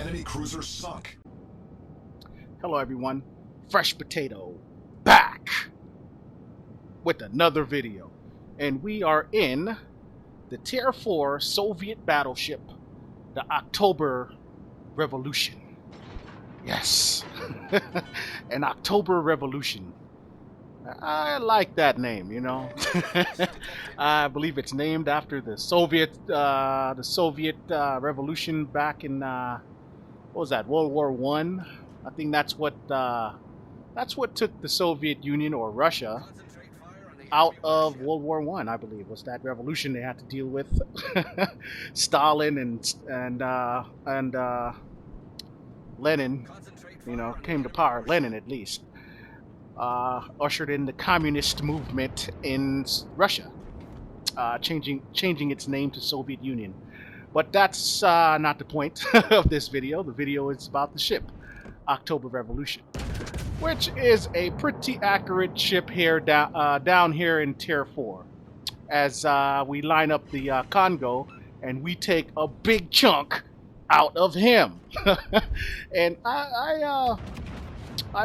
Enemy cruiser sunk. Hello everyone, Fresh Potato back with another video, and we are in the Tier 4 Soviet battleship, the October Revolution. Yes, an October Revolution. I like that name, you know. I believe it's named after the Soviet Revolution back in what was that, World War One. I think that's what took the Soviet Union, or Russia, out of World War One. I believe was that revolution they had to deal with. Stalin and Lenin, you know, came to power. Lenin, at least, ushered in the communist movement in Russia, changing its name to Soviet Union. But that's not the point of this video. The video is about the ship, October Revolution, which is a pretty accurate ship here down here in Tier 4. As we line up the Congo, and we take a big chunk out of him. And I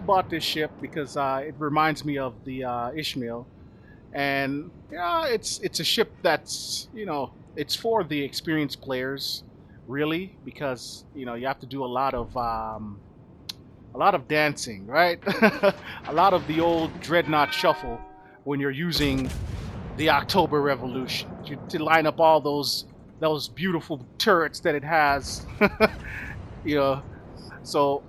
bought this ship because it reminds me of the Ishmael, and yeah, it's a ship that's, you know, it's for the experienced players, really, because, you know, you have to do a lot of dancing, right? A lot of the old dreadnought shuffle when you're using the October Revolution to line up all those beautiful turrets that it has. You know, so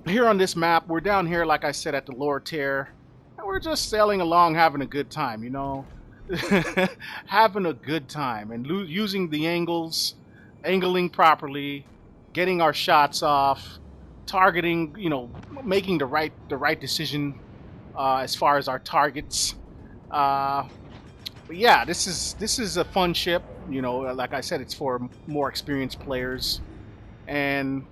here on this map, we're down here, like I said, at the lower tier, and we're just sailing along, having a good time, you know. Having a good time and using the angling properly, getting our shots off, targeting, you know, making the right decision as far as our targets. But yeah, this is a fun ship, you know. Like I said, it's for more experienced players, and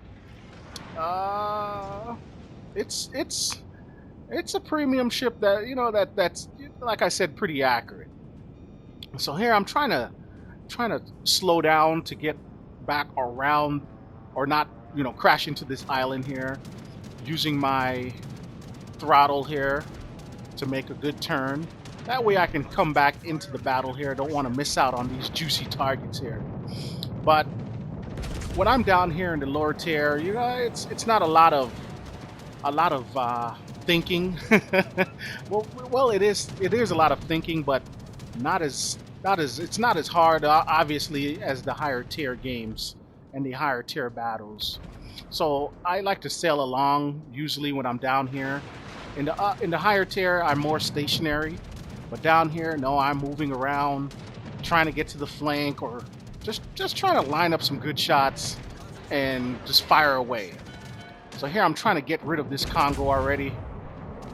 it's a premium ship that, you know, that's, like I said, pretty accurate. So here I'm trying to slow down to get back around, or not, you know, crash into this island here, using my throttle here to make a good turn. That way I can come back into the battle here. Don't want to miss out on these juicy targets here. But when I'm down here in the lower tier, you know, it's not a lot of thinking. well, it is a lot of thinking, but it's not as hard, obviously, as the higher tier games and the higher tier battles. So I like to sail along usually when I'm down here. In the higher tier, I'm more stationary, but down here, no, I'm moving around, trying to get to the flank, or just trying to line up some good shots and just fire away. So here I'm trying to get rid of this Congo already.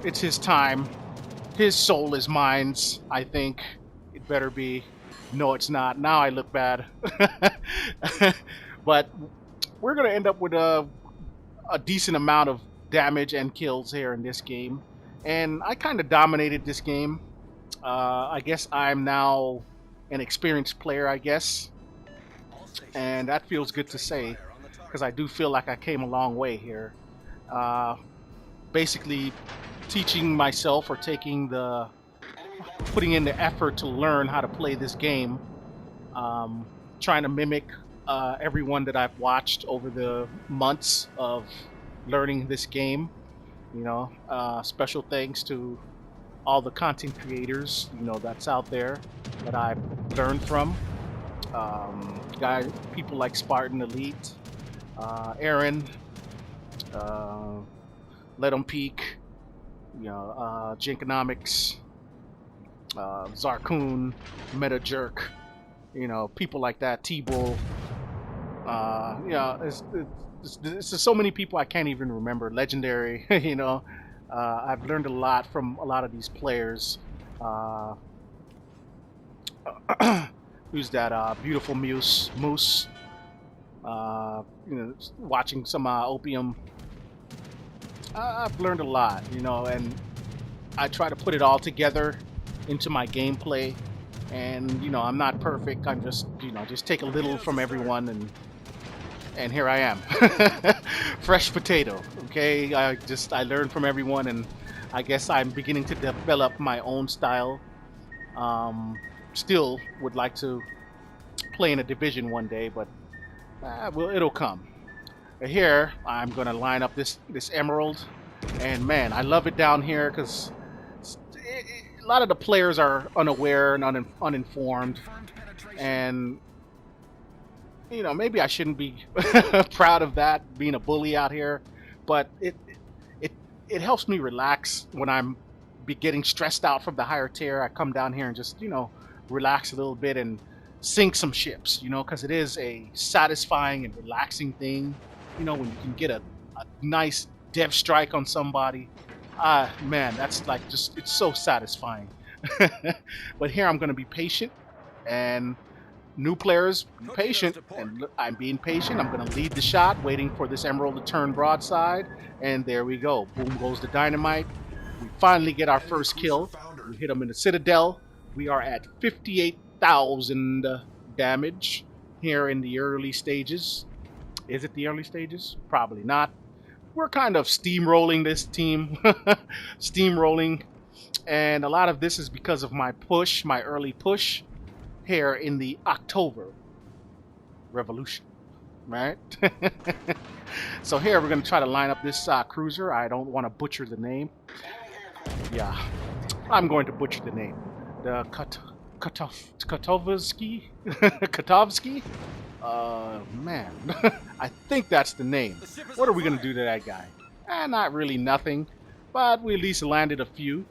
It's his time. His soul is mine's, I think. It better be. No, it's not. Now I look bad. But we're going to end up with a decent amount of damage and kills here in this game. And I kind of dominated this game. I guess I'm now an experienced player, I guess. And that feels good to say, because I do feel like I came a long way here. Basically teaching myself, or putting in the effort to learn how to play this game. Trying to mimic everyone that I've watched over the months of learning this game. You know, special thanks to all the content creators, you know, that's out there that I've learned from. People like Spartan Elite, Aaron, Let 'em Peak, you know, Jinkonomics, Zarkoon, Meta Jerk, you know, people like that, T-Bull. You know, it's so many people I can't even remember. Legendary, you know. I've learned a lot from a lot of these players. Who's that? Beautiful Moose. You know, watching some Opium. I've learned a lot, you know, and I try to put it all together into my gameplay. And, you know, I'm not perfect. I'm just, you know, just take a little from everyone and here I am. Fresh potato. Okay, I learned from everyone, and I guess I'm beginning to develop my own style. Still would like to play in a division one day, but well, it'll come. Here, I'm gonna line up this emerald, and man, I love it down here because a lot of the players are unaware and uninformed, and you know, maybe I shouldn't be proud of that, being a bully out here, but it it helps me relax when I'm be getting stressed out from the higher tier. I come down here and just, you know, relax a little bit and sink some ships, you know, because it is a satisfying and relaxing thing, you know, when you can get a nice dev strike on somebody. Man, that's like just, it's so satisfying. But here I'm going to be patient, and new players, be patient, and I'm being patient. I'm going to lead the shot, waiting for this emerald to turn broadside, and there we go. Boom goes the dynamite. We finally get our first kill. We hit him in the citadel. We are at 58,000 damage here in the early stages. Is it the early stages? Probably not. We're kind of steamrolling this team. Steamrolling. And a lot of this is because of my push, my early push here in the October Revolution, right? So here we're going to try to line up this cruiser. I don't want to butcher the name. Yeah, I'm going to butcher the name. The Katovsky? Katovsky? Man, I think that's the name. What are we going to do to that guy? Not really nothing, but we at least landed a few,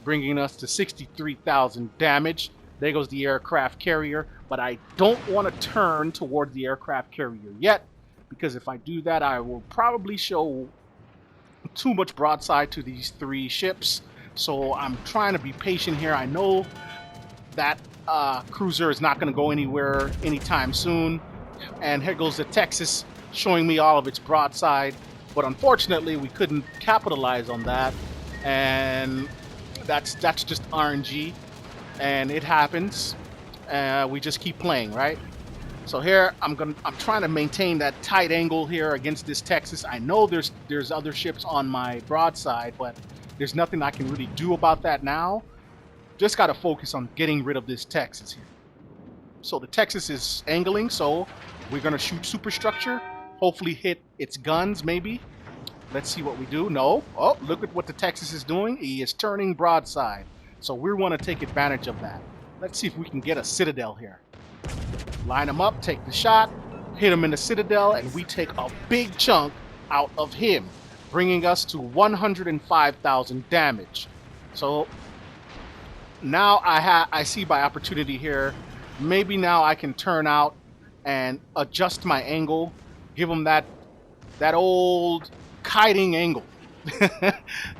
bringing us to 63,000 damage. There goes the aircraft carrier, but I don't want to turn towards the aircraft carrier yet, because if I do that, I will probably show too much broadside to these three ships. So I'm trying to be patient here. I know that cruiser is not going to go anywhere anytime soon. And here goes the Texas showing me all of its broadside. But unfortunately, we couldn't capitalize on that. And that's just RNG. And it happens. We just keep playing, right? So here I'm trying to maintain that tight angle here against this Texas. I know there's other ships on my broadside, but there's nothing I can really do about that now. Just got to focus on getting rid of this Texas here. So the Texas is angling, so we're going to shoot superstructure. Hopefully hit its guns, maybe. Let's see what we do. No. Oh, look at what the Texas is doing. He is turning broadside. So we want to take advantage of that. Let's see if we can get a citadel here. Line him up, take the shot, hit him in the citadel, and we take a big chunk out of him, bringing us to 105,000 damage. So now I see my opportunity here. Maybe now I can turn out and adjust my angle, give him that old kiting angle,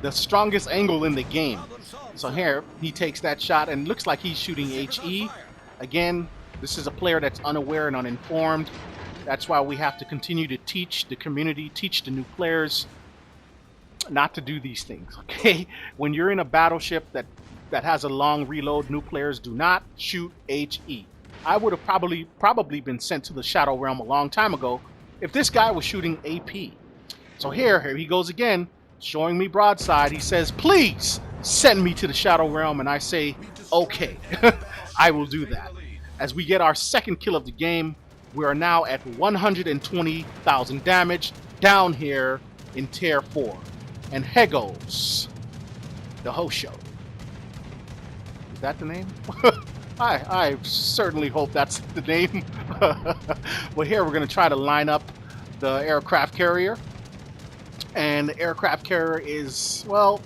the strongest angle in the game. So here he takes that shot and looks like he's shooting HE. Again, this is a player that's unaware and uninformed. That's why we have to continue to teach the community, teach the new players not to do these things, okay? When you're in a battleship that has a long reload, new players do not shoot HE. I would have probably been sent to the Shadow Realm a long time ago if this guy was shooting AP. So here he goes again, showing me broadside. He says, please send me to the Shadow Realm, and I say, okay, I will do that. As we get our second kill of the game, we are now at 120,000 damage down here in Tier 4. And here goes the host show. Is that the name? I certainly hope that's the name. But here we're going to try to line up the aircraft carrier. And the aircraft carrier is, well,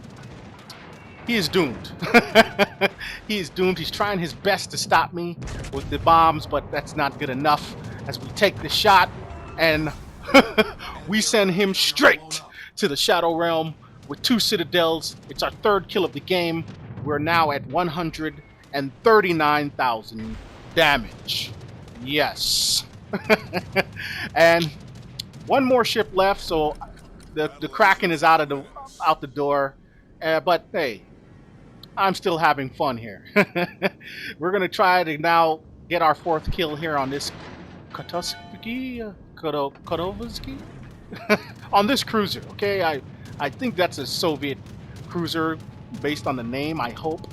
he is doomed. He is doomed. He's trying his best to stop me with the bombs, but that's not good enough. As we take the shot, and we send him straight to the Shadow Realm with 2 citadels. It's our third kill of the game. We're now at 139,000 damage. Yes. And one more ship left, so the Kraken is out the door. But hey, I'm still having fun here. We're gonna try to now get our 4th kill here on this Kotovsky on this cruiser. Okay, I think that's a Soviet cruiser based on the name. I hope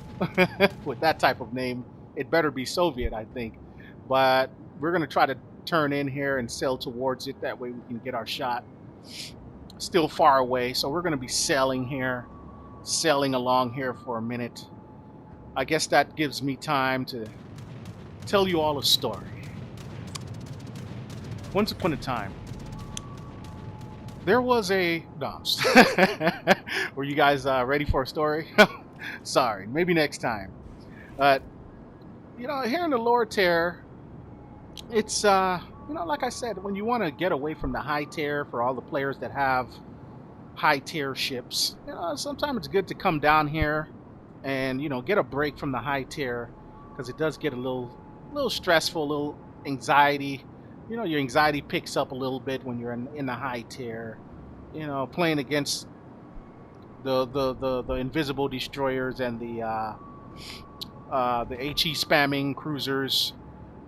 with that type of name, it better be Soviet. I think, but we're gonna try to turn in here and sail towards it. That way we can get our shot. Still far away, so we're gonna be sailing here, sailing along here for a minute. I guess that gives me time to tell you all a story. Once upon a time, there was a... No, were you guys ready for a story? Sorry, maybe next time. But, you know, here in the lower tier, it's, you know, like I said, when you want to get away from the high tier, for all the players that have high tier ships, you know, sometimes it's good to come down here and, you know, get a break from the high tier, because it does get a little stressful, a little anxiety. You know, your anxiety picks up a little bit when you're in the high tier. You know, playing against the invisible destroyers and the HE spamming cruisers,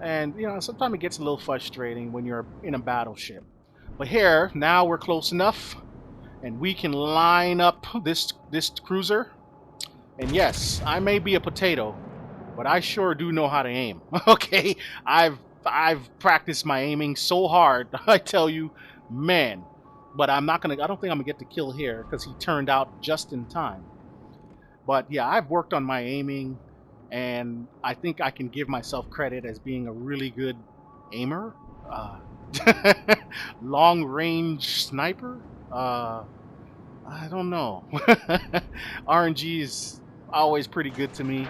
and you know, sometimes it gets a little frustrating when you're in a battleship. But here, now we're close enough, and we can line up this cruiser. And yes, I may be a potato, but I sure do know how to aim. Okay, I've practiced my aiming so hard, I tell you, man. But I don't think I'm gonna get the kill here because he turned out just in time. But yeah, I've worked on my aiming, and I think I can give myself credit as being a really good aimer, long range sniper. I don't know. RNG is always pretty good to me.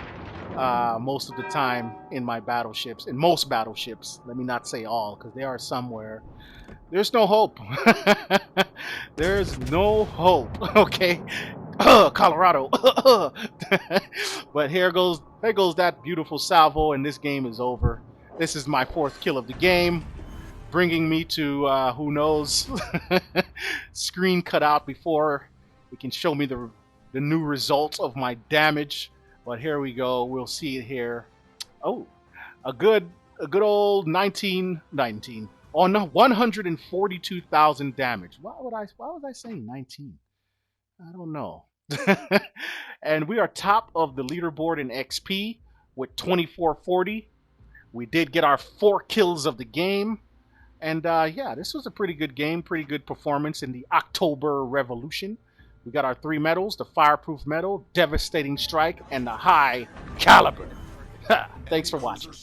Most of the time in my battleships, in most battleships, let me not say all, because there are some where there's no hope. There's no hope. Okay, Colorado. But here goes that beautiful salvo, and this game is over. This is my 4th kill of the game, bringing me to who knows. Screen cut out before it can show me the new results of my damage. But here we go. We'll see it here. Oh, a good old 19 on 142,000 damage. Why was I saying 19? I don't know. And we are top of the leaderboard in XP with 2440. We did get our 4 kills of the game. And yeah, this was a pretty good game, pretty good performance in the October Revolution. We got our 3 medals, the Fireproof Medal, Devastating Strike, and the High Caliber. Thanks for watching.